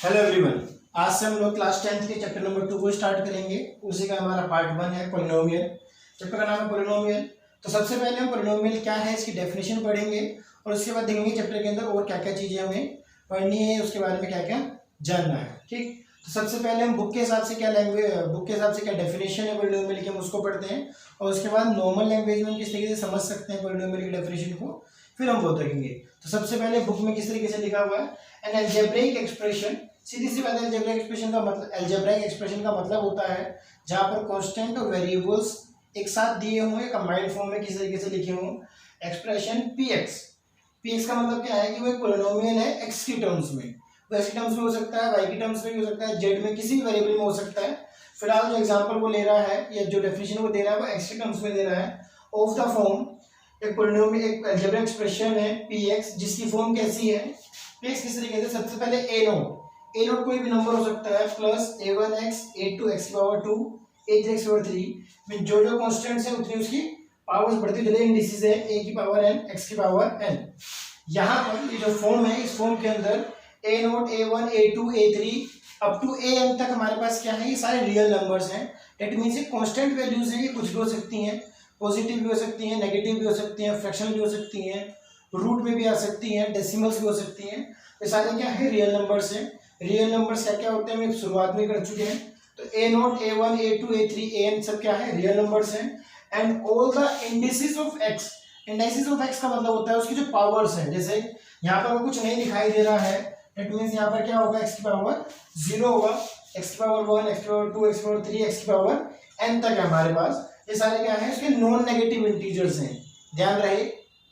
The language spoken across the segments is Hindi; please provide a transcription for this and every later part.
Hello everyone. आज से हम लोग क्लास 10th के चैप्टर नंबर 2 को स्टार्ट करेंगे। उसी का हमारा पार्ट 1 है पॉलिनोमियल। चैप्टर का नाम है पॉलिनोमियल। तो सबसे पहले हम पॉलिनोमियल क्या है इसकी डेफिनेशन पढ़ेंगे और उसके बाद देखेंगे चैप्टर के अंदर और क्या क्या चीज़ें हमें पढ़नी है, उसके बारे में क्या क्या जानना है। ठीक, तो सबसे पहले हम बुक के हिसाब से क्या डेफिनेशन है पॉलिनोमियल की, हम उसको पढ़ते हैं और उसके बाद नॉर्मल लैंग्वेज में हम किस तरीके से समझ सकते हैं पॉलिनोमियल की डेफिनेशन को, फिर हम वो देखेंगे। तो सबसे पहले बुक में किस तरीके से लिखा हुआ है, एन अलजेब्रिक एक्सप्रेशन। सीधी सी बात है, अलजेब्रिक एक्सप्रेशन का मतलब होता है जहाँ पर कांस्टेंट और वेरिएबल्स एक साथ दिए हों, कंबाइंड फॉर्म में किस तरीके से लिखे हों। एक्सप्रेशन पीएक्स का मतलब क्या है कि वो एक पॉलिनोमियल है एक्स की टर्म्स में। वो एक्स की टर्म्स में हो सकता है, वाई की टर्म्स में भी हो सकता है, जेड में किसी भी वेरिएबल में हो सकता है। फिलहाल जो एग्जाम्पल वो ले रहा है या जो डेफिनेशन वो दे रहा है वो एक्स की टर्म्स में दे रहा है। ऑफ द फॉर्म एक पॉलिनोमियल एक अलजेब्रिक एक्सप्रेशन है पीएक्स, जिसकी फॉर्म कैसी है। पीएक्स किस तरीके से, सबसे पहले ए नोट कोई भी नंबर हो सकता है, प्लस a1x a2x की पावर 2 a3x की पावर 3 में जो कांस्टेंट्स है उतनी उसकी पावर्स बढ़ती चले, इंडिसेस है a की पावर n x की पावर n। यहाँ पर ये जो फॉर्म है, इस फॉर्म के अंदर a note a1 a2 a3 up to an तक हमारे पास क्या है, ये सारे रियल नंबर्स हैं। डेट मीन्स ये कांस्टेंट वैल्यूज हैं, ये कुछ भी हो सकती हैं, पॉजिटिव भी हो सकती हैं, नेगेटिव भी हो सकती हैं, फ्रैक्शनल भी हो सकती हैं, रूट में भी आ सकती हैं, डेसिमल्स भी हो सकती हैं। ये सारे क्या है, रियल नंबर्स हैं। रियल नंबर्स क्या क्या होते हैं हम शुरुआत में कर चुके हैं। तो ए note a1 a2 a3 an सब क्या है, रियल नंबर्स हैं। And all the indices of x, indices of x का मतलब होता है उसकी जो पावर्स हैं। जैसे यहाँ पर कुछ नहीं दिखाई दे रहा है, दैट मीन्स यहाँ पर क्या होगा, एक्स की पावर 0 होगा, एक्स की पावर 1 एक्स की पावर 2 एक्स की पावर 3 एक्स की पावर n तक है हमारे पास। ये सारे क्या है, इसके नॉन नेगेटिव इंटीजर्स हैं। ध्यान रहे,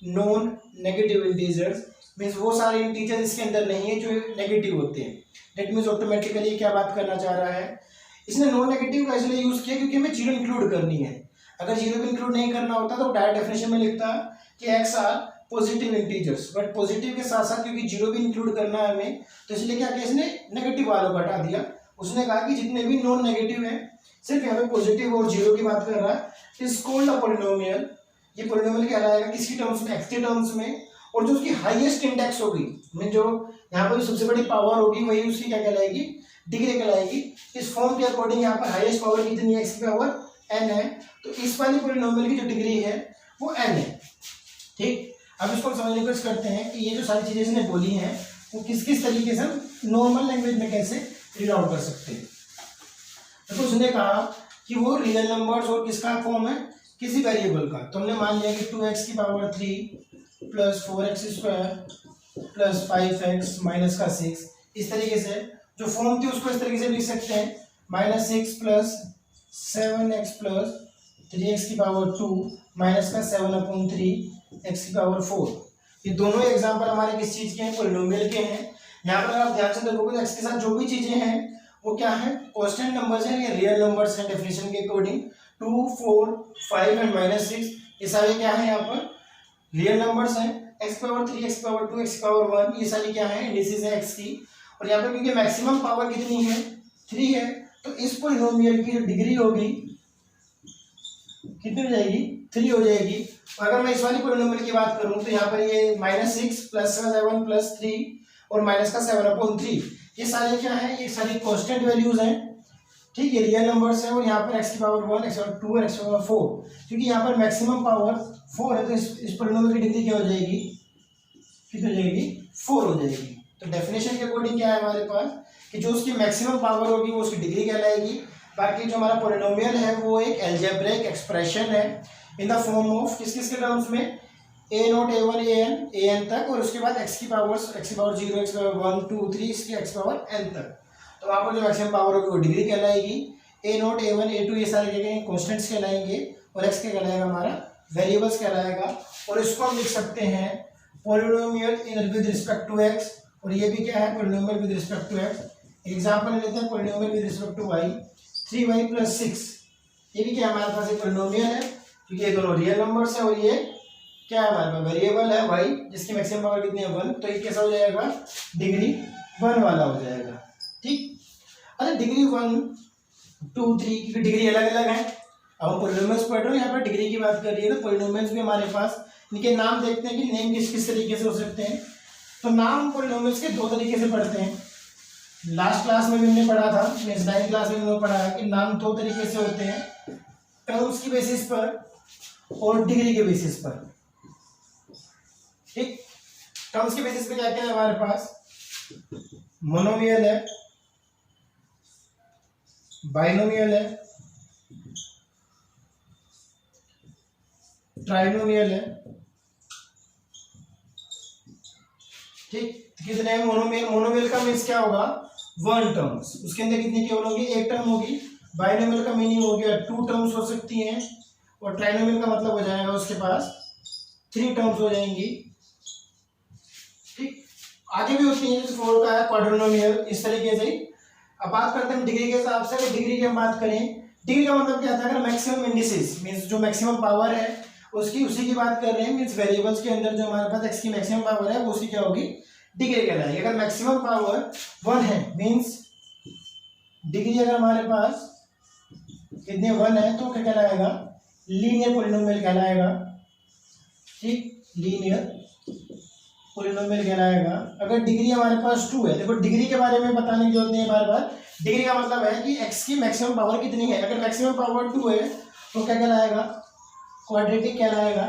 नॉन नेगेटिव इंटीजर्स मीन्स वो सारे इंटीजर्स इसके अंदर नहीं है जो नेगेटिव होते हैं। दैट मीन्स ऑटोमेटिकली क्या बात करना चाह रहा है, इसने नॉन नेगेटिव का इसलिए यूज किया क्योंकि हमें जीरो इंक्लूड करनी है। अगर जीरो भी इंक्लूड नहीं करना होता तो डायरेक्ट डेफिनेशन में लिखता कि x are positive integers, but positive के साथ साथ क्योंकि जीरो भी इंक्लूड करना है हमें, तो इसलिए क्या किया, इसने नेगेटिव वालों को हटा दिया। उसने कहा कि जितने भी नॉन नेगेटिव है, सिर्फ यहाँ पे पॉजिटिव और जीरो की बात कर रहा है, इज कॉल्ड अ पॉलिनोमियल। ये पॉलिनोमियल कहलाएगा किसकी टर्म्स में, एक्स के टर्म्स में। और जो उसकी हाईएस्ट इंडेक्स होगी, मीन जो यहाँ पर सबसे बड़ी पावर होगी, वही उसकी क्या कहलाएगी, डिग्री कहलाएगी। इस फॉर्म के अकॉर्डिंग यहाँ पर हाईएस्ट पावर कितनी है, एक्स की पावर n है। तो इस वाली पॉलिनोमियल की जो डिग्री है वो n है। ठीक, अब इसको समझने की कोशिश करते हैं कि ये जो सारी चीजें इसने बोली हैं वो किस किस तरीके से नॉर्मल लैंग्वेज में कैसे रीड आउट कर सकते हैं। तो उसने कहा कि वो रियल नंबर्स और किसका फॉर्म है, किसी वेरिएबल का। तो हमने मान लिया कि 2x की power 3 plus 4x square plus 5x minus का 6, इस तरीके से जो फॉर्म थी उसको इस तरीके से लिख सकते हैं, -6 प्लस 7x प्लस 3x की पावर 2 माइनस का 7/3 x की पावर 4। ये दोनों एग्जाम्पल हमारे किस चीज के हैं, पॉलिनोमियल के हैं। यहाँ पर आप ध्यान से देखोगे तो x के साथ जो भी चीजें हैं वो क्या है, कांस्टेंट नंबर्स हैं, ये रियल नंबर्स हैं डेफिनेशन के अकॉर्डिंग। 2 4 5 एंड -6 ये सारे क्या है, यहाँ पर रियल नंबर्स हैं। x की पावर 3 x की पावर 2 x की पावर 1 ये सारी क्या है, इंडिसेस है x की। और यहाँ पर क्योंकि मैक्सिमम पावर कितनी है, 3 है, तो इस पॉलिनोमियल की जो डिग्री होगी कितनी हो जाएगी, 3 हो जाएगी। अगर मैं इस वाली पॉलिनोमियल की बात करूं तो यहाँ पर ये -6 प्लस 7 प्लस 3 और माइनस का 7/3 ये सारे क्या है, ये सारी कांस्टेंट वैल्यूज हैं। ठीक, ये रियल नंबर्स हैं। और यहाँ पर x की पावर 1 x की पावर 2 और x की पावर 4, क्योंकि यहाँ पर मैक्सिमम पावर 4 है तो इस पॉलिनोमियल की डिग्री क्या हो जाएगी, कितनी हो जाएगी, 4 हो जाएगी। तो डेफिनेशन के अकॉर्डिंग क्या है हमारे पास कि जो उसकी मैक्सिमम पावर होगी वो उसकी डिग्री कहलाएगी। बाकी जो हमारा पॉलिनोमियल है वो एक अलजेब्रिक एक्सप्रेशन है इन द फॉर्म ऑफ किस किस के टर्म्स में, a नोट a1 an तक, और उसके बाद x की पावर 0 x की पावर 1 2 3 इसकी x पावर n तक। तो वहाँ पर जो मैक्सिमम पावर होगी वो डिग्री कहलाएगी। a नोट a1 a2 ये सारे क्या कहेंगे, कॉन्स्टेंट्स कहलाएंगे, और x क्या कहलाएगा, हमारा वेरिएबल्स कहलाएगा। और इसको हम लिख सकते हैं polynomial in with respect to x, और ये भी क्या है, polynomial with respect to x। Example लेते हैं, polynomial with respect to y 3y plus 6, ये भी क्या हमारे पास एक पॉलिनोमियल है क्योंकि ये दोनों रियल नंबर्स है और ये क्या है, हमारे पास वेरिएबल है y जिसकी मैक्सिमम पावर कितनी है 1, तो ये कैसा हो जाएगा, डिग्री 1 वाला हो जाएगा। ठीक, अच्छा डिग्री 1 2 3 की डिग्री अलग अलग है। अब हम पॉलिनोमियल्स पढ़ रहे हैं, यहाँ पर डिग्री की बात कर रही है, तो पॉलिनोमियल्स भी हमारे पास, इनके नाम देखते हैं कि नेम किस किस तरीके से हो सकते हैं। तो नाम पॉलिनोमियल्स के दो तरीके से पढ़ते हैं। लास्ट क्लास में भी हमने पढ़ा था, मीन्स 9th क्लास में हमने पढ़ा है कि नाम दो तरीके से होते हैं, टर्म्स की बेसिस पर और डिग्री के बेसिस पर। ठीक, टर्म्स के बेसिस पे क्या क्या है हमारे पास, मोनोमियल है, बाइनोमियल है, ट्राइनोमियल है। ठीक, कितने हैं मोनोमियल, मोनोमियल का मीन्स क्या होगा, वन टर्म्स, उसके अंदर कितनी केवल होगी, एक टर्म होगी। बाइनोमियल का मीनिंग हो गया टू टर्म्स हो सकती हैं, और ट्राइनोमियल का मतलब हो जाएगा उसके पास थ्री टर्म्स हो जाएंगी। ठीक, आगे भी होती है, जैसे फोर का है क्वाड्रोनोमियल, इस तरीके से। अब बात करते हैं डिग्री के हिसाब से। अगर डिग्री की हम बात करें, डिग्री का मतलब क्या था, अगर मैक्सिमम इंडिसेस मीन्स जो मैक्सिमम पावर है उसकी, उसी की बात कर रहे हैं, मीन्स वेरिएबल्स के अंदर जो हमारे पास एक्स की मैक्सिमम पावर है वो उसकी क्या होगी, डिग्री कहलाएगी। अगर मैक्सिमम पावर 1 है मीन्स डिग्री अगर हमारे पास कितने 1 है तो क्या कहलाएगा, लीनियर पॉलिनोमियल कहलाएगा। ठीक, लीनियर पॉलिनोमियल कहलाएगा। अगर डिग्री हमारे पास 2 है, देखो डिग्री के बारे में बताने की जरूरत नहीं है बार बार, डिग्री का मतलब है कि एक्स की मैक्सिमम पावर कितनी है। अगर मैक्सिमम पावर 2 है तो क्या कहलाएगा, क्वाड्रेटिक कहलाएगा,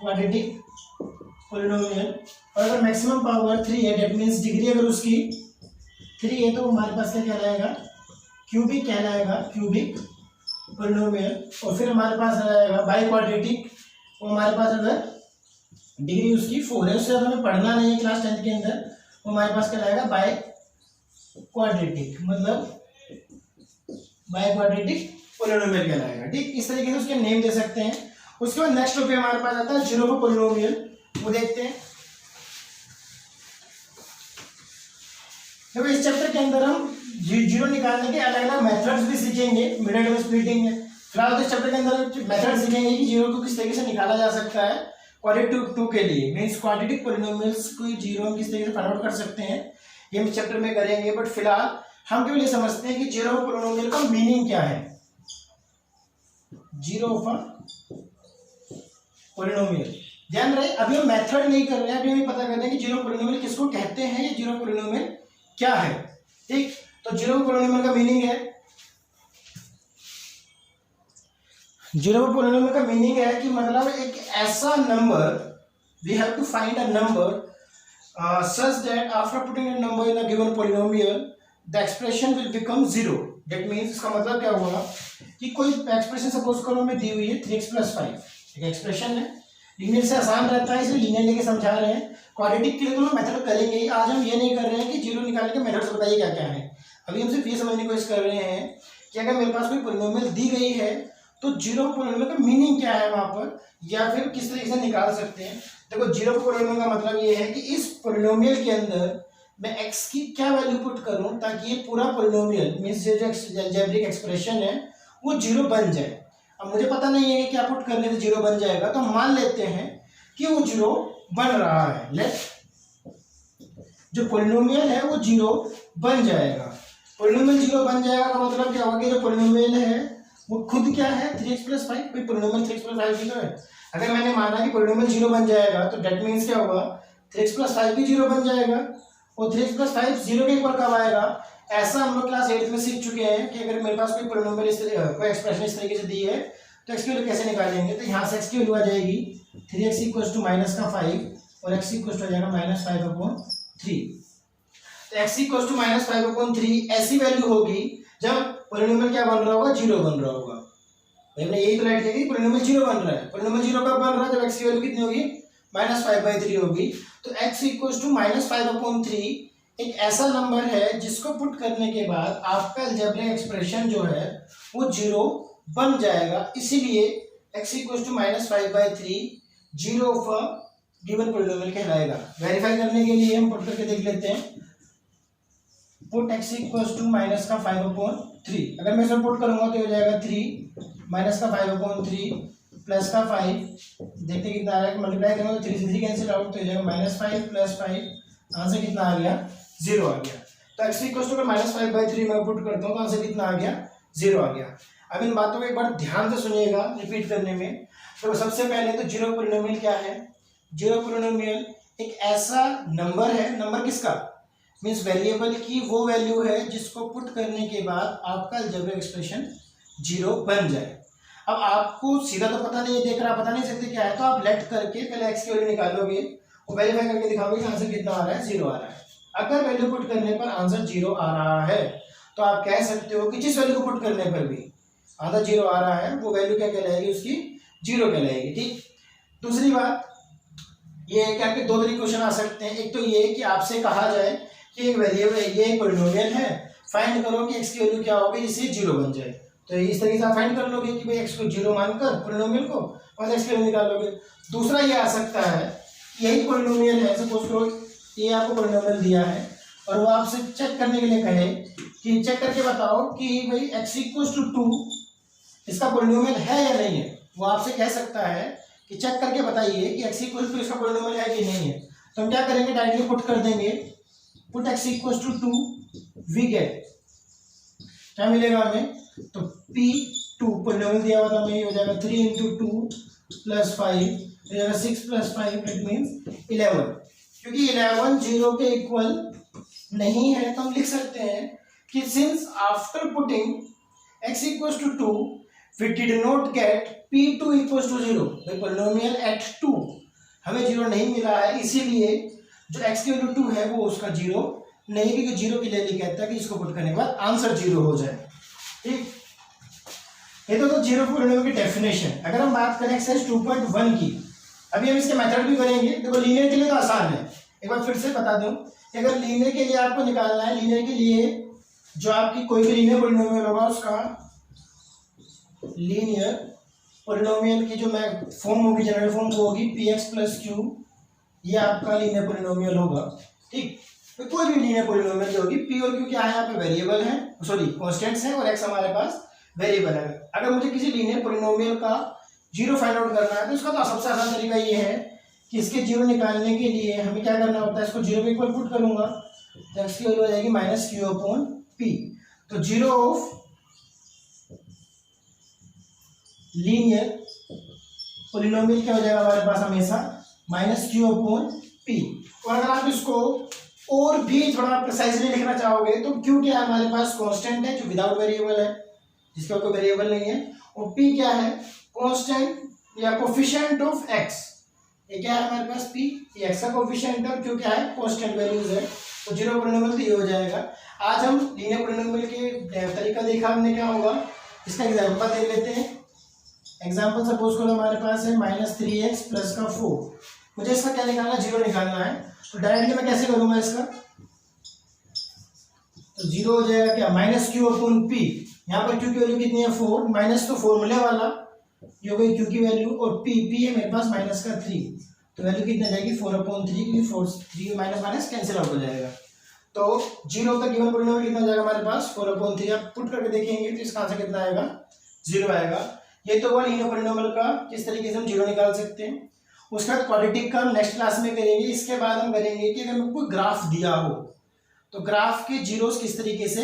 क्वाड्रेटिक पॉलिनोमियल। और अगर मैक्सिमम पावर 3 है, डेट मीन्स डिग्री अगर उसकी 3 है तो हमारे पास क्या कहलाएगा, क्यूबिक कहलाएगा, क्यूबिक पॉलिनोमियल। और फिर हमारे पास रहेगा बाई क्वाड्रेटिक, वो हमारे पास अगर डिग्री उसकी 4 है, उससे हमें पढ़ना नहीं है क्लास 10th के अंदर, वो हमारे पास कहलाएगा बाई क्वाड्रेटिक, मतलब बाई क्वाड्रेटिक पॉलिनोमियल कहलाएगा। ठीक, इस तरीके से उसके नेम दे सकते हैं। उसके बाद नेक्स्ट टॉपिक हमारे पास आता है जीरो पॉलिनोमियल, वो देखते हैं। देखो इस चैप्टर के अंदर हम जीरो निकालने के अलग अलग मेथड्स भी सीखेंगे, मिडिल टर्म स्प्लिटिंग में। फिलहाल इस चैप्टर के अंदर मेथड सीखेंगे कि जीरो को किस तरीके से निकाला जा सकता है क्वाड्रेटिक 2 के लिए, मीन्स क्वाड्रेटिक पॉलिनोमियल्स को जीरो किस तरीके से फाइंड आउट कर सकते हैं, ये हम इस चैप्टर में करेंगे। बट फिलहाल हम केवल ये समझते हैं कि जीरो पॉलिनोमियल का मीनिंग क्या है, जीरो ऑफ पॉलिनोमियल। ध्यान रहे, अभी हम मेथड नहीं कर रहे हैं, अभी हम पता कर रहे हैं कि जीरो पॉलिनोमियल किसको कहते हैं, या जीरो पॉलिनोमियल क्या है। ठीक, तो जीरो पॉलिनोमियल का मीनिंग है, जीरो पॉलिनोमियल का मीनिंग है कि मतलब एक ऐसा number, we have to find a number such that after putting a number in a given polynomial the expression will become zero. That means इसका मतलब क्या हुआ कि कोई एक्सप्रेशन सपोज करो हमें दी हुई है 3x + 5, एक एक्सप्रेशन है, लीनियर से आसान रहता है इसलिए लीनियर लेके समझा रहे हैं। क्वाड्रेटिक के लिए तो हम मेथड करेंगे ही, आज हम ये नहीं कर रहे हैं कि जीरो निकालने के मेथड्स बताइए क्या क्या है। अभी हम सिर्फ ये समझने की कोशिश कर रहे हैं कि अगर मेरे पास कोई पॉलिनोमियल दी गई है तो जीरो पॉलिनोमियल का मीनिंग क्या है वहां पर, या फिर किस तरीके से निकाल सकते हैं। देखो जीरो पॉलिनोमियल का मतलब ये है कि इस पॉलिनोमियल के अंदर मैं x की क्या वैल्यू पुट करूं ताकि ये पूरा पॉलिनोमियल मींस जो अलजेब्रिक एक्सप्रेशन है वो जीरो बन जाए। अब मुझे पता नहीं है कि क्या पुट करने से जीरो बन जाएगा, तो हम मान लेते हैं कि वो जीरो बन रहा है। लेट जो पॉलिनोमियल है वो जीरो बन जाएगा। पॉलिनोमियल जीरो बन जाएगा का मतलब क्या होगा कि जो पॉलिनोमियल है वो खुद क्या है 3x + 5, कोई पॉलिनोमियल 3x + 5 जीरो है। अगर मैंने माना कि पॉलिनोमियल जीरो बन जाएगा तो डेट मीन्स क्या होगा 3x + 5 भी जीरो बन जाएगा, और 3x + 5 जीरो के ऊपर कब आएगा। ऐसा हम लोग क्लास 8 में सीख चुके हैं कि अगर मेरे पास कोई पॉलिनोमियल इस तरीके कोई एक्सप्रेशन इस तरीके से दी है तो x की वैल्यू कैसे निकालेंगे। तो यहाँ से x की वैल्यू आ जाएगी 3x = -5 और x = हो जाएगा -5/3। तो x = -5/3 ऐसी वैल्यू होगी जब पॉलिनोमियल क्या बन रहा होगा, जीरो बन रहा होगा। हमने यही तो राइट किया कि पॉलिनोमियल जीरो बन रहा है। पॉलिनोमियल जीरो कब बन रहा है, जब x की वैल्यू कितनी होगी -5/3 होगी। तो x = -5/3 एक ऐसा नंबर है जिसको पुट करने के बाद आपका अलजेब्रिक एक्सप्रेशन जो है वो जीरो बन जाएगा। इसीलिए x = -5/3 zero of a given polynomial कहलाएगा। वेरीफाई करने के लिए हम पुट करके देख लेते हैं। पुट x = -5/3, अगर मैं इसमें पुट करूंगा तो हो जाएगा 3 -5/3 प्लस का 5, देखते कितना आ रहा है, मल्टीप्लाई करेंगे तो 3 से 3 कैंसिल आउट तो हो जाएगा -5 + 5, आंसर कितना आ गया, 0 आ गया। तो x = -5/3 मैं पुट करता हूँ तो आंसर कितना आ गया, 0 आ गया। अब इन बातों को एक बार ध्यान से सुनिएगा रिपीट करने में। तो सबसे पहले तो जीरो पॉलिनोमियल क्या है, जीरो पॉलिनोमियल एक ऐसा नंबर है, नंबर किसका, मीन्स वेरिएबल की वो वैल्यू है जिसको पुट करने के बाद आपका अलजेब्रिक एक्सप्रेशन 0 बन जाए। अब आपको सीधा तो पता नहीं है, देख रहा बता नहीं सकते क्या है, तो आप लेट करके पहले एक्स की वैल्यू निकालोगे और वेरीफाई करके दिखाओगे कि आंसर कितना आ रहा है, 0 आ रहा है। अगर वैल्यू पुट करने पर आंसर 0 आ रहा है तो आप कह सकते हो कि जिस वैल्यू को पुट करने पर भी आंसर 0 आ रहा है वो वैल्यू क्या कहलाएगी, उसकी 0 कहलाएगी। ठीक। दूसरी बात ये है कि आपके दो तरीके क्वेश्चन आ सकते हैं। एक तो ये कि आपसे कहा जाए कि एक वेरिएबल ये एक पॉलिनोमियल है, फाइंड करो कि एक्स की वैल्यू क्या होगी जिससे 0 बन जाए। तो इस तरीके से आप फाइंड कर लोगे कि भाई एक्स को 0 मानकर पॉलिनोमियल को और एक्स की वैल्यू निकाल लोगे। दूसरा ये आ सकता है यही पॉलिनोमियल है, सपोज करो ये आपको पॉलिनोमियल दिया है और वो आपसे चेक करने के लिए कहे कि चेक करके बताओ कि भाई एक्स इक्वल्स टू 2 इसका पॉलिनोमियल है या नहीं है। वो आपसे कह सकता है कि चेक करके बताइए कि एक्स इक्वल्स टू इसका पॉलिनोमियल है कि नहीं है। तो हम क्या करेंगे, डायरेक्टली पुट कर देंगे, put x equals to 2, we get क्या मिलेगा हमें, तो P2 पॉलिनोमियल दिया हुआ था हमें, हो जाएगा 3 × 2 + 5 हो जाएगा 6 + 5 इट मीन्स 11। क्योंकि 11 0 के इक्वल नहीं है तो हम लिख सकते हैं कि since after putting x equals to 2 we did not get P2 equals to 0। भाई पॉलिनोमियल एट 2 हमें 0 नहीं मिला है, इसीलिए जो x की वैल्यू 2 है वो उसका 0 नहीं, क्योंकि 0 के लिए कहता है कि इसको पुट करने के बाद आंसर 0 हो जाए। ठीक। ये तो 0 पॉलिनोमियल की डेफिनेशन। अगर हम बात करें एक्सरसाइज 2.1 की, अभी हम इसके मेथड भी करेंगे। देखो लीनियर के लिए तो आसान है, एक बार फिर से बता दूं कि अगर लीनियर के लिए आपको निकालना है, लीनियर के लिए जो आपकी कोई भी लीनियर पॉलिनोमियल होगा उसका लीनियर पॉलिनोमियल की जो मैं फॉर्म होगी, जनरल फॉर्म वो होगी px + q, ये आपका लीनियर पॉलिनोमियल होगा। ठीक। तो कोई भी लीनियर पॉलिनोमियल जो होगी, p और q क्या है, यहाँ पे वेरिएबल है, सॉरी कॉन्स्टेंट्स हैं, और x हमारे पास वेरिएबल है। अगर मुझे किसी लीनियर पॉलिनोमियल का 0 फाइंड आउट करना है तो इसका तो सबसे आसान तरीका ये है कि इसके 0 निकालने के लिए हमें क्या करना होता है, इसको 0 के इक्वल पुट करूंगा तो x की वैल्यू हो जाएगी -q/p। तो 0 ऑफ लीनियर पॉलिनोमियल क्या हो जाएगा हमारे पास हमेशा -q/p। और अगर आप इसको और भी थोड़ा प्रिसाइजली लिखना चाहोगे तो q क्या है हमारे पास, कांस्टेंट है जो विदाउट वेरिएबल है, जिसका कोई वेरिएबल नहीं है, और p क्या है, कांस्टेंट या कोफिशिएंट ऑफ x। ये क्या है हमारे पास, p, ये x का कोफिशिएंट है, और q क्या है, कांस्टेंट वैल्यूज है। तो 0 पॉलिनोमियल तो ये हो जाएगा। आज हम लीनियर पॉलिनोमियल के तरीका देखा हमने, क्या होगा इसका एग्जांपल देख लेते हैं। एग्जांपल सपोज करो हमारे पास है -3x + का 4, मुझे इसका क्या निकालना है, 0 निकालना है। तो डायरेक्टली मैं कैसे करूंगा इसका, तो 0 हो जाएगा क्या, -q/p। यहाँ पर q की वैल्यू कितनी है, 4, माइनस तो फॉर्मूले वाला ये हो गई q की वैल्यू, और p है मेरे पास -3, तो वैल्यू कितनी आ जाएगी 4/3, क्योंकि 3 माइनस कैंसिल आउट हो जाएगा। तो 0 का गिवन पॉलिनोमियल कितना जाएगा हमारे पास, 4/3। आप पुट करके देखेंगे तो इसका आंसर कितना आएगा, 0 आएगा। ये तो हुआ लीनियर पॉलिनोमियल का किस तरीके से हम 0 निकाल सकते हैं। उसके बाद क्वाड्रेटिक का हम नेक्स्ट क्लास में करेंगे। इसके बाद हम करेंगे कि अगर कोई ग्राफ दिया हो तो ग्राफ के जीरोस किस तरीके से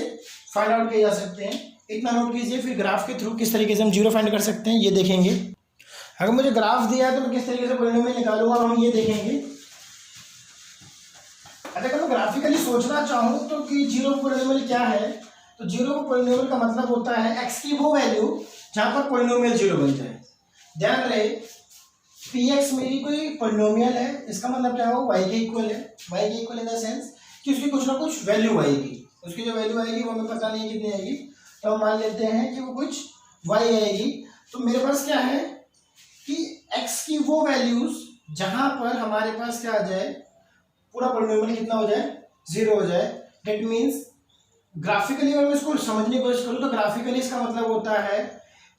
फाइंड आउट किए जा सकते हैं, इतना नोट कीजिए। फिर ग्राफ के थ्रू किस तरीके से हम 0 फाइंड कर सकते हैं ये देखेंगे। अगर मुझे ग्राफ दिया है तो मैं किस तरीके से पॉलिनोमियल निकालूंगा हम ये देखेंगे। अगर मैं ग्राफिकली सोचना चाहूँ तो कि 0 पॉलिनोमियल क्या है, तो 0 पॉलिनोमियल का मतलब होता है x की वो वैल्यू जहाँ पर पॉलिनोमियल 0 बन जाए। ध्यान रहे px मेरी कोई पॉलिनोमियल है, इसका मतलब क्या हो, y के इक्वल है। y के इक्वल इन द सेंस कि उसकी कुछ ना कुछ वैल्यू आएगी, उसकी जो वैल्यू आएगी वो हमें पता नहीं कितनी आएगी, तो हम मान लेते हैं कि वो कुछ y आएगी। तो मेरे पास क्या है कि x की वो वैल्यूज जहां पर हमारे पास क्या आ जाए, पूरा पॉलिनोमियल कितना हो जाए, 0 हो जाए। दैट मीन्स ग्राफिकली अगर मैं इसको समझने की कोशिश करूँ तो ग्राफिकली इसका मतलब होता है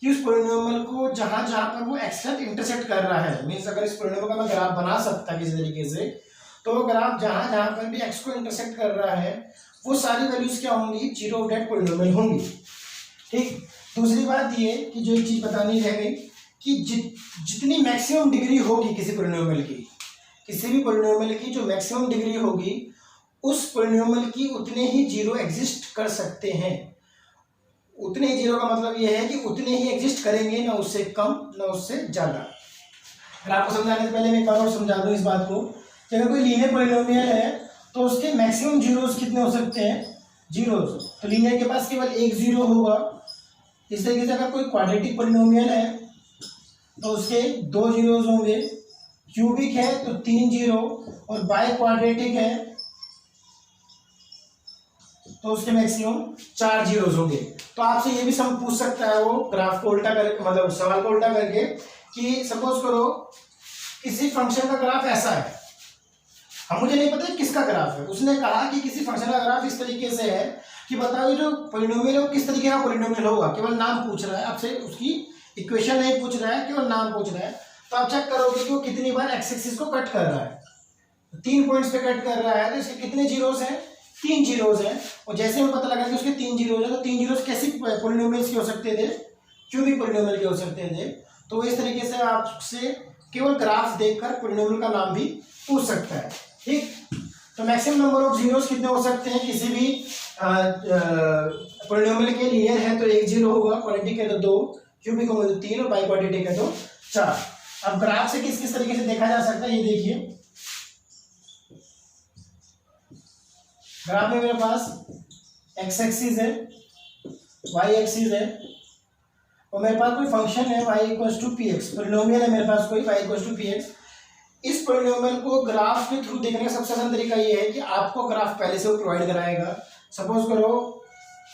कि उस पॉलिनोमियल को जहां जहां पर वो एक्स इंटरसेक्ट कर रहा है, मीन्स अगर इस पॉलिनोमियल का मैं ग्राफ बना सकता किसी तरीके से, तो वो ग्राफ जहां जहां पर भी एक्स को इंटरसेक्ट कर रहा है वो सारी वैल्यूज क्या होंगी, 0 ऑफ दैट पॉलिनोमियल होंगी। ठीक। दूसरी बात ये कि जो एक चीज बतानी रह गई कि जितनी मैक्सिमम डिग्री होगी किसी पॉलिनोमियल की, किसी भी पॉलिनोमियल की जो मैक्सिमम डिग्री होगी उस पॉलिनोमियल की उतने ही 0 एग्जिस्ट कर सकते हैं। उतने ही 0 का मतलब ये है कि उतने ही एग्जिस्ट करेंगे, ना उससे कम ना उससे ज्यादा। अगर आपको समझाने से पहले मैं एक बार और समझा दूं इस बात को कि अगर कोई लीनियर पॉलिनोमियल है तो उसके मैक्सिमम जीरोस कितने हो सकते हैं, जीरोस। तो लीनियर के पास केवल एक जीरो होगा। इस तरीके से अगर कोई क्वाड्रेटिक पॉलिनोमियल है तो उसके दो जीरोस होंगे, क्यूबिक है तो तीन जीरो, और बाई क्वाड्रेटिक है तो उसके मैक्सिमम चार जीरोस होंगे। तो आपसे ये भी सम पूछ सकता है वो ग्राफ को उल्टा करके, मतलब सवाल को उल्टा करके, कि सपोज करो किसी फंक्शन का ग्राफ ऐसा है, अब मुझे नहीं पता किसका ग्राफ है, उसने कहा कि किसी फंक्शन का ग्राफ इस तरीके से है कि बताओ जो पॉलिनोमियल है वो किस तरीके का पॉलिनोमियल होगा। केवल नाम पूछ रहा है आपसे, उसकी इक्वेशन नहीं पूछ रहा है, केवल नाम पूछ रहा है। तो आप चेक करोगे कि वो कितनी बार एक्स एक्सिस को कट कर रहा है, 3 पॉइंट्स पे कट कर रहा है, तो इसके कितने जीरोस हैं, 3 जीरोस हैं। और जैसे हमें पता लगा कि उसके 3 जीरोस हैं, तो 3 जीरोस कैसी पॉलिनोमियल्स के हो सकते थे, क्यूबिक पॉलिनोमियल के हो सकते थे। तो इस तरीके से आपसे केवल ग्राफ देखकर पॉलिनोमियल का नाम भी पूछ सकता है, ठीक। तो मैक्सिमम नंबर ऑफ जीरोस कितने हो सकते हैं, किसी भी पॉलिनोमियल के लीनियर है तो एक जीरो होगा, क्वाड्रेटिक है तो 2, क्यूबिक होगा तो 3, और बाई क्वाड्रेटिक है तो 4। अब ग्राफ से किस किस तरीके से देखा जा सकता है, ये देखिए। ग्राफ में मेरे पास एक्स एक्सिस है, वाई एक्सिस है, और मेरे पास कोई फंक्शन है y equals to P x, polynomial है मेरे पास कोई y equals to P x. इस पॉलिनोमियल को ग्राफ के थ्रू देखने का सबसे आसान तरीका ये है कि आपको ग्राफ पहले से वो प्रोवाइड कराएगा। सपोज करो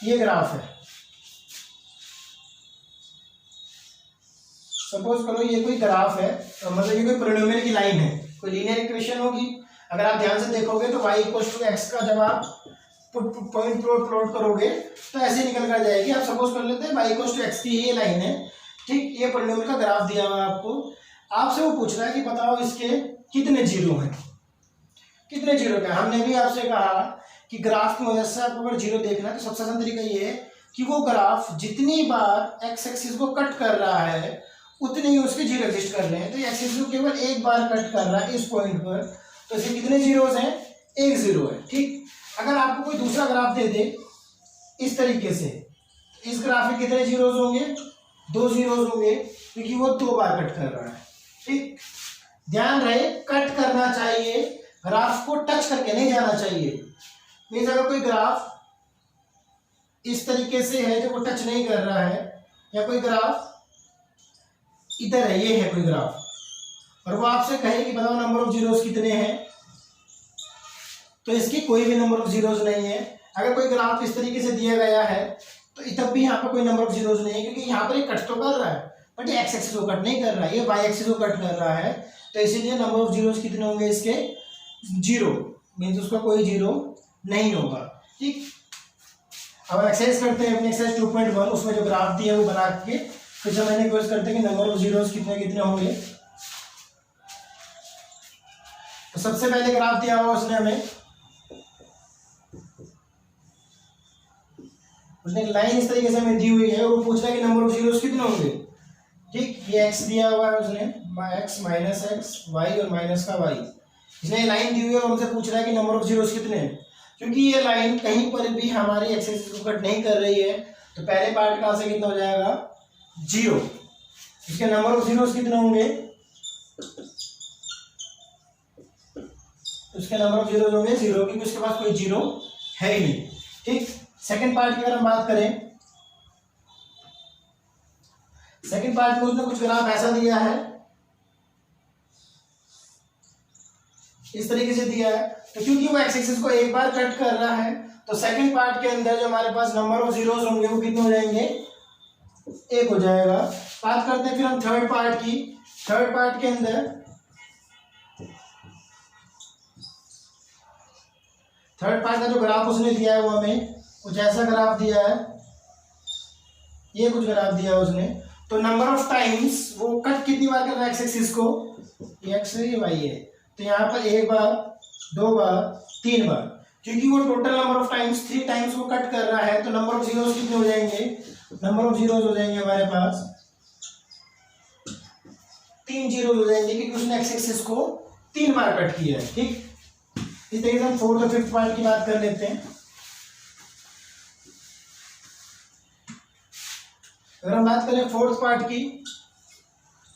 ये ग्राफ है, सपोज करो ये कोई ग्राफ है, तो मतलब ये कोई पॉलिनोमियल की लाइन है, कोई लीनियर इक्वेशन होगी। अगर आप ध्यान से देखोगे तो y इक्वल्स टू एक्स का जब आप पॉइंट प्लॉट करोगे तो ऐसे निकल कर जाएगी। आप सपोज कर लेते हैं y इक्वल्स टू एक्स की ये लाइन है, ठीक। ये पॉलिनोमियल का ग्राफ दिया हुआ है आपको, आपसे वो पूछ रहा है कि बताओ इसके कितने जीरो हैं, कितने जीरो का। हमने भी आपसे कहा कि ग्राफ की मदद से आपको अगर जीरो देखना है तो सबसे आसान तरीका ये है कि वो ग्राफ जितनी बार एक्स एक्सिस को कट कर रहा है उतने ही उसके जीरो एग्जिस्ट कर रहे हैं। तो ये एक्सिस को केवल एक बार कट कर रहा है इस पॉइंट पर, तो इसके कितने जीरोस हैं, एक जीरो है, ठीक। अगर आपको कोई दूसरा ग्राफ दे दे इस तरीके से, इस ग्राफ में कितने जीरोस होंगे, 2 जीरोस होंगे, क्योंकि वो 2 बार कट कर रहा है, ठीक। ध्यान रहे कट करना चाहिए, ग्राफ को टच करके नहीं जाना चाहिए। मीन्स अगर कोई ग्राफ इस तरीके से है जो वो टच नहीं कर रहा है, या कोई ग्राफ इधर है, ये है कोई ग्राफ, और वो आपसे कहे कि बताओ नंबर ऑफ जीरोस कितने हैं, तो इसकी कोई भी नंबर ऑफ जीरोस नहीं है। अगर कोई ग्राफ इस तरीके से दिया गया है तो तब भी यहाँ पर कोई नंबर ऑफ जीरोस नहीं है, क्योंकि यहाँ पर ये कट तो कर रहा है बट ये एक्स एक्सिस को कट नहीं कर रहा है, ये वाई एक्सिस को कट कर रहा है। तो इसीलिए नंबर ऑफ जीरोस कितने होंगे इसके, 0, मीन्स उसका कोई जीरो नहीं होगा, ठीक। अब एक्सरसाइज करते हैं अपने एक्सरसाइज 2.1, उसमें जो ग्राफ दिया है वो बना के फिर जब मैंने कोशिश करते हैं कि नंबर ऑफ जीरोस कितने कितने होंगे। तो सबसे पहले ग्राफ दिया हुआ उसने हमें, उसने एक लाइन इस तरीके से हमें दी हुई है और वो पूछ रहा है कि नंबर ऑफ जीरोस कितने होंगे, ठीक। ये x दिया हुआ है उसने, x माइनस एक्स वाई और माइनस का y, इसने लाइन दी हुई है और हमसे पूछ रहा है कि नंबर ऑफ जीरोस कितने हैं। क्योंकि ये लाइन कहीं पर भी हमारी एक्स एक्सिस को कट नहीं कर रही है तो पहले पार्ट का से कितना हो जाएगा, 0। इसके नंबर ऑफ जीरोस कितने होंगे, उसके नंबर ऑफ जीरोस होंगे 0, क्योंकि उसके पास कोई जीरो है ही नहीं, ठीक। सेकंड पार्ट की अगर हम बात करें, सेकंड पार्ट में उसने कुछ ग्राफ ऐसा दिया है, इस तरीके से दिया है। तो क्योंकि वो एक्स एक्सिस को एक बार कट कर रहा है तो सेकंड पार्ट के अंदर जो हमारे पास नंबर ऑफ जीरोस होंगे वो कितने हो जाएंगे, 1 हो जाएगा। बात करते हैं फिर हम थर्ड पार्ट की। थर्ड पार्ट के अंदर थर्ड पार्ट का जो ग्राफ उसने दिया है वो हमें कुछ ऐसा ग्राफ दिया है, ये कुछ ग्राफ दिया है उसने। तो नंबर ऑफ टाइम्स वो कट कितनी बार कर रहा है एक्स एक्सिस को, ये एक्स है ये वाई है, तो यहाँ पर 1 बार 2 बार 3 बार, क्योंकि वो total number of times 3 times वो कट कर रहा है। तो नंबर ऑफ जीरोस कितने हो जाएंगे, नंबर ऑफ जीरोस हो जाएंगे हमारे पास 3 जीरोस हो जाएंगे, क्योंकि उसने एक्स एक्सिस को 3 बार कट किया है, ठीक। इस तरीके से हम फोर्थ और फिफ्थ पार्ट की बात कर लेते हैं। अगर हम बात करें फोर्थ पार्ट की,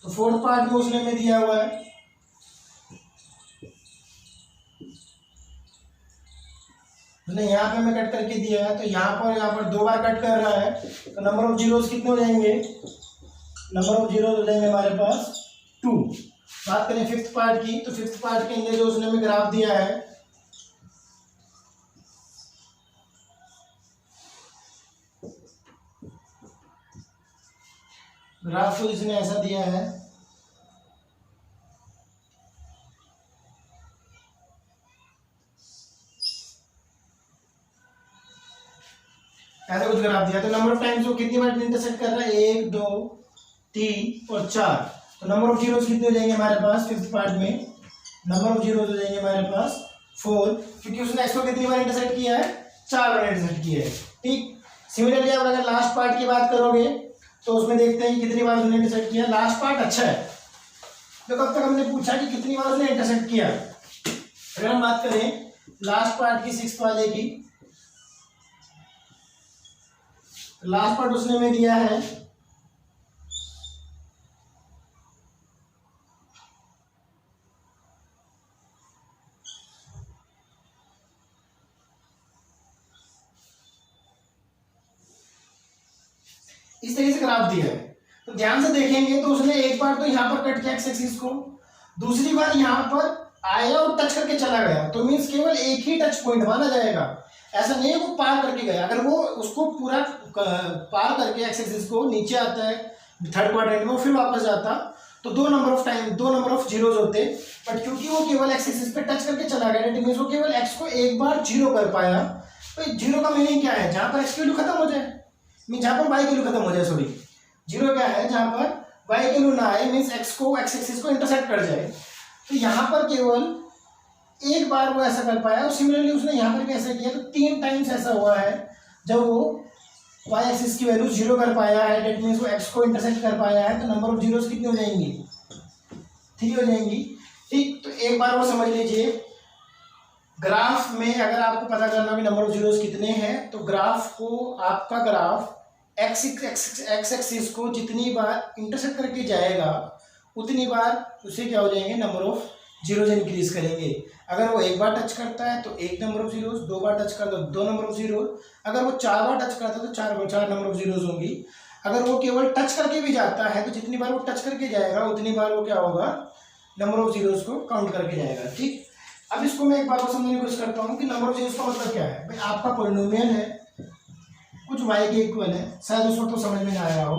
तो फोर्थ पार्ट में उसने हमें दिया हुआ है उसने यहाँ पे हमें कट करके दिया है, तो यहाँ पर 2 बार कट कर रहा है, तो नंबर ऑफ जीरोस कितने हो जाएंगे, नंबर ऑफ जीरोस हो जाएंगे हमारे पास 2। बात करें फिफ्थ पार्ट की, तो फिफ्थ पार्ट के अंदर जो उसने हमें ग्राफ दिया है, ग्राफ को इसने ऐसा दिया है, ऐसा कुछ ग्राफ दिया। तो नंबर ऑफ टाइम्स वो कितनी बार इंटरसेक्ट कर रहा है, 1 2 3 और 4। तो नंबर ऑफ जीरोस कितने हो जाएंगे हमारे पास फिफ्थ पार्ट में, नंबर ऑफ जीरोस हो जाएंगे हमारे पास 4, क्योंकि उसने एक्स को कितनी बार इंटरसेक्ट किया है, 4 बार इंटरसेक्ट किया है। ठीक, सिमिलरली आप अगर लास्ट पार्ट की बात करोगे तो उसमें देखते हैं कितनी बार उसने इंटरसेक्ट किया। लास्ट पार्ट अच्छा है, तो कब तक हमने पूछा कि कितनी बार उसने इंटरसेक्ट किया। अगर हम बात करें लास्ट पार्ट की, सिक्स्थ वाले की, लास्ट पार्ट उसने हमें दिया है इस तरीके से ग्राफ दिया है। तो ध्यान से देखेंगे तो उसने एक बार तो यहाँ पर कट किया एक्स एक्सिस को, दूसरी बार यहाँ पर आया और टच करके चला गया, तो मीन्स केवल एक ही टच पॉइंट माना जाएगा। ऐसा नहीं है वो पार करके गया, अगर वो उसको पूरा पार करके एक्स एक्सिस को नीचे आता है थर्ड क्वाड्रेंट में, फिर वापस जाता, तो 2 नंबर ऑफ जीरोज होते। बट क्योंकि वो केवल एक्स एक्सिस पे टच करके चला गया, इट मींस वो केवल एक्स को एक बार जीरो कर पाया। तो जीरो का मीनिंग क्या है, जहां पर एक्स की वैल्यू खत्म हो जाए, मीन जहां पर वाई की वैल्यू खत्म हो जाए, सॉरी जीरो क्या है, जहां पर वाई की वैल्यू ना आए, मीन्स एक्स एक्सिस को इंटरसेक्ट कर जाए। तो यहाँ पर केवल एक बार वो ऐसा कर पाया, और सिमिलरली उसने यहाँ पर भी ऐसा किया, तो 3 टाइम्स ऐसा हुआ है जब वो वाई एक्सिस की वैल्यू जीरो कर पाया है, डेट मीन्स वो एक्स को इंटरसेक्ट कर पाया है। तो नंबर ऑफ जीरोस कितनी हो जाएंगी, 3 हो जाएंगी। ठीक, तो एक बार वो समझ लीजिए, ग्राफ में अगर आपको पता करना कि नंबर ऑफ जीरोस कितने हैं, तो ग्राफ को, आपका ग्राफ एक्स एक्सिस को जितनी बार इंटरसेक्ट करके जाएगा उतनी बार उसे क्या हो जाएंगे, नंबर ऑफ जीरोज इंक्रीज करेंगे। अगर वो एक बार टच करता है तो 1 number of zeros, 2 bar touch करता है तो 2 नंबर ऑफ जीरोज, अगर वो 4 बार टच करता है तो 4 नंबर ऑफ जीरोज होंगी। अगर वो केवल टच करके भी जाता है तो जितनी बार वो टच करके जाएगा उतनी बार वो क्या होगा, नंबर ऑफ जीरोज को काउंट करके जाएगा। ठीक, अब इसको मैं एक बार को समझने की कोशिश करता हूँ कि नंबर ऑफ जीरोज का मतलब क्या है। भाई आपका पॉलिनोमियल है, कुछ वाई के इक्वल है, शायद उस वक्त तो समझ में ना आया हो।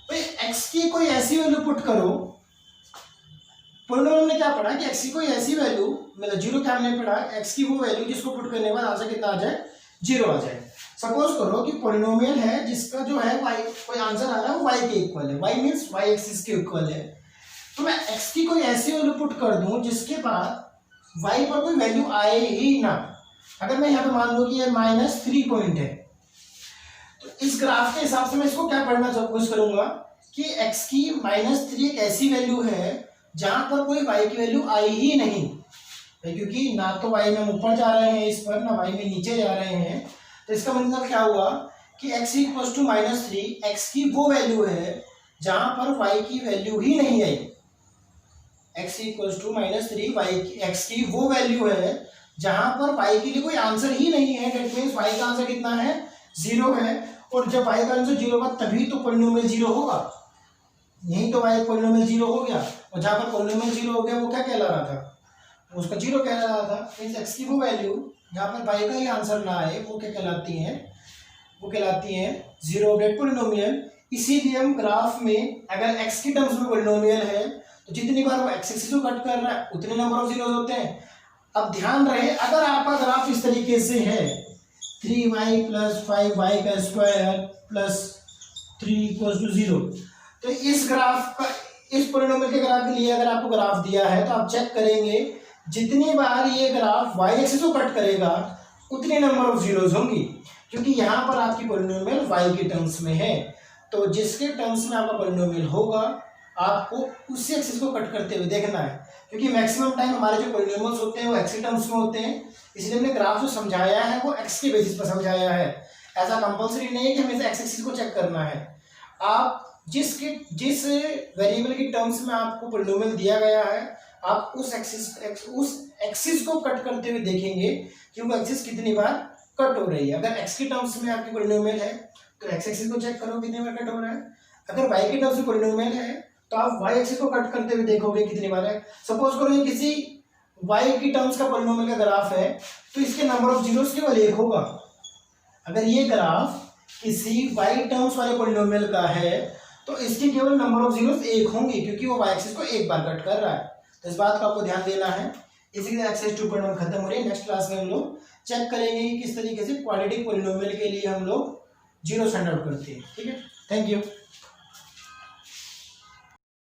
भाई एक्स की कोई ऐसी वैल्यू पुट करो, पॉलिनोमियल में क्या पढ़ा कि एक्स की कोई ऐसी वैल्यू, मतलब जीरो क्या हमने पढ़ा, एक्स की वो वैल्यू जिसको पुट करने के बाद आंसर कितना आ जाए, जीरो आ जाए। सपोज करो कि पॉलिनोमियल है जिसका जो है वाई, कोई आंसर आ रहा है वो वाई के इक्वल है, वाई मीन्स वाई एक्सिस के इक्वल है। तो मैं एक्स की कोई ऐसी वैल्यू पुट कर दूं जिसके बाद वाई पर कोई वैल्यू आए ही ना। अगर मैं यहाँ पे मान लूं कि ये -3 पॉइंट है, तो इस ग्राफ के हिसाब से मैं इसको क्या पढ़ना कोशिश करूंगा कि एक्स की -3 एक ऐसी वैल्यू है जहां पर कोई वाई की वैल्यू आई ही नहीं, क्योंकि ना तो वाई में हम ऊपर जा रहे हैं इस पर, ना वाई में नीचे जा रहे हैं। तो इसका मतलब क्या हुआ कि x इक्वल टू -3, एक्स की वो वैल्यू है जहां पर वाई की वैल्यू ही नहीं आई। x equal to -3, y x की वो वैल्यू है जहां पर वाई के लिए कोई आंसर ही नहीं है। दैट मींस वाई का आंसर कितना है, 0 है। और जब वाई का आंसर 0 होगा तभी तो पॉलिनोमियल 0 होगा, यही तो वाई पॉलिनोमियल 0 हो गया। और जहां पर पॉलिनोमियल 0 हो गया वो क्या कहला रहा था, उसका 0 कह रहा था। मींस एक्स की वो वैल्यू जहां पर वाई का ही आंसर ना आए वो क्या कहलाती है, वो कहलाती है जीरो ऑर्डर पॉलिनोमियल। इसीलिए हम ग्राफ में अगर एक्स की टर्म्स में पॉलिनोमियल है तो जितनी बार वो एक्स एक्सिस को कट कर रहा है उतने नंबर ऑफ जीरोस होते हैं। अब ध्यान रहे, अगर आपका ग्राफ इस तरीके से है 3y + 5y² + 3 = 0, तो इस ग्राफ का, इस पॉलिनोमियल के ग्राफ के लिए अगर आपको ग्राफ दिया है तो आप चेक करेंगे जितनी बार ये ग्राफ y एक्सिस को कट करेगा उतने नंबर ऑफ जीरोस होंगी, क्योंकि यहाँ पर आपकी पॉलिनोमियल y के टर्म्स में है। तो जिसके टर्म्स में आपका पॉलिनोमियल होगा आपको उसी एक्सिस को कट करते हुए देखना है, क्योंकि मैक्सिमम टाइम हमारे जो पॉलिनोमियल्स होते हैं वो एक्स के टर्म्स में होते हैं। इसलिए हमने ग्राफ जो समझाया है वो एक्स के बेसिस पर समझाया है। ऐसा कंपलसरी नहीं है कि हमें एक्स एक्सिस को चेक करना है। आप जिस वेरिएबल की टर्म्स में आपको पॉलिनोमियल दिया गया है आप उस एक्सिस को कट करते हुए देखेंगे कि वो एक्सिस कितनी बार कट हो रही है। अगर एक्स के टर्म्स में आपकी पॉलिनोमियल है तो एक्स एक्सिस को चेक करो कितनी बार कट हो रहा है। अगर वाई के टर्म्स में पॉलिनोमियल है तो आप वाई एक्सिस को कट करते हुए देखोगे कितनी बार है। सपोज करो ये किसी वाई की टर्म्स का पॉलिनोमियल का ग्राफ है तो इसके नंबर ऑफ जीरोस केवल 1 होगा। अगर ये ग्राफ किसी वाई टर्म्स वाले पॉलिनोमियल का है तो इसके केवल नंबर ऑफ जीरोस 1 होंगे क्योंकि वो वाई एक्सिस को एक बार कट कर रहा है। तो इस बात को आपको ध्यान देना है। इसी के साथ एक्सरसाइज 2.1 खत्म हो रही है। नेक्स्ट क्लास में हम लोग चेक करेंगे कि किस तरीके से क्वाड्रेटिक पॉलिनोमियल के लिए हम लोग जीरो फाइंड आउट करते हैं। ठीक है, थैंक यू।